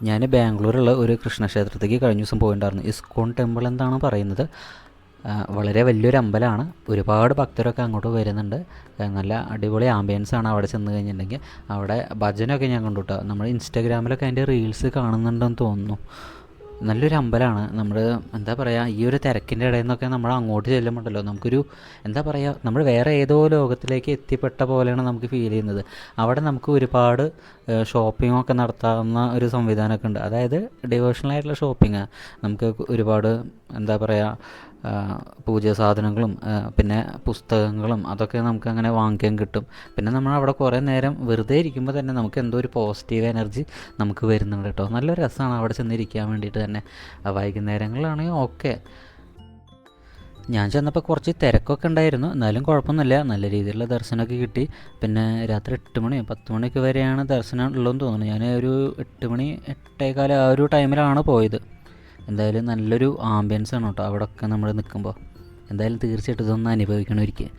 ഞാൻ ബാംഗ്ലൂരുള്ള ഒരു കൃഷ്ണക്ഷേത്രത്തേക്ക് കഴിഞ്ഞ ദിവസം പോയിട്ടുണ്ടായിരുന്നു. ഇസ്കോൺ ടെമ്പിൾ എന്താണ് പറയുന്നത്. വളരെ വലിയൊരു അമ്പലമാണ്. ഒരുപാട് ഭക്തരൊക്കെ അങ്ങോട്ട് വരുന്നുണ്ട്. നല്ല അടിപൊളി ആംബിയൻസ് ആണ് അവിടെ ചെന്ന് കഴിഞ്ഞിട്ടുണ്ടെങ്കിൽ. അവിടെ ഭജനൊക്കെ ഞാൻ കണ്ടു കേട്ടോ. നമ്മൾ ഇൻസ്റ്റാഗ്രാമിലൊക്കെ അതിൻ്റെ റീൽസ് കാണുന്നുണ്ടെന്ന് തോന്നുന്നു. നല്ലൊരു അമ്പലമാണ്. നമ്മൾ എന്താ പറയുക, ഈ ഒരു തിരക്കിൻ്റെ ഇടയിൽ നിന്നൊക്കെ നമ്മൾ അങ്ങോട്ട് ചെല്ലുമ്പോണ്ടല്ലോ നമുക്കൊരു എന്താ പറയുക, നമ്മൾ വേറെ ഏതോ ലോകത്തിലേക്ക് എത്തിപ്പെട്ട പോലെയാണ് നമുക്ക് ഫീൽ ചെയ്യുന്നത്. അവിടെ നമുക്ക് ഒരുപാട് ഷോപ്പിങ്ങൊക്കെ നടത്താവുന്ന ഒരു സംവിധാനമൊക്കെ ഉണ്ട്. അതായത് ഡിവോഷണലായിട്ടുള്ള ഷോപ്പിംഗ്. നമുക്ക് ഒരുപാട് എന്താ പറയുക, പൂജ സാധനങ്ങളും പിന്നെ പുസ്തകങ്ങളും അതൊക്കെ നമുക്ക് അങ്ങനെ വാങ്ങിക്കാൻ കിട്ടും. പിന്നെ നമ്മൾ അവിടെ കുറേ നേരം വെറുതെ ഇരിക്കുമ്പോൾ തന്നെ നമുക്ക് എന്തോ ഒരു പോസിറ്റീവ് എനർജി നമുക്ക് വരുന്നുണ്ട് കേട്ടോ. നല്ല രസമാണ് അവിടെ ചെന്നിരിക്കാൻ വേണ്ടിയിട്ട് തന്നെ. വൈകുന്നേരങ്ങളാണെങ്കിൽ ഓക്കെ. ഞാൻ ചെന്നപ്പോൾ കുറച്ച് തിരക്കൊക്കെ ഉണ്ടായിരുന്നു, എന്നാലും കുഴപ്പമൊന്നുമില്ല. നല്ല രീതിയിലുള്ള ദർശനമൊക്കെ കിട്ടി. പിന്നെ രാത്രി 8 മണി 10 മണിയൊക്കെ വരെയാണ് ദർശനം ഉള്ളതെന്ന് തോന്നുന്നു. ഞാൻ ഒരു 8 മണി 8:15 ആ ഒരു ടൈമിലാണ് പോയത്. എന്തായാലും നല്ലൊരു ആംബിയൻസ് ആണ് കേട്ടോ അവിടെയൊക്കെ നമ്മൾ നിൽക്കുമ്പോൾ. എന്തായാലും തീർച്ചയായിട്ടും ഇതൊന്ന് അനുഭവിക്കണം ഒരിക്കൽ.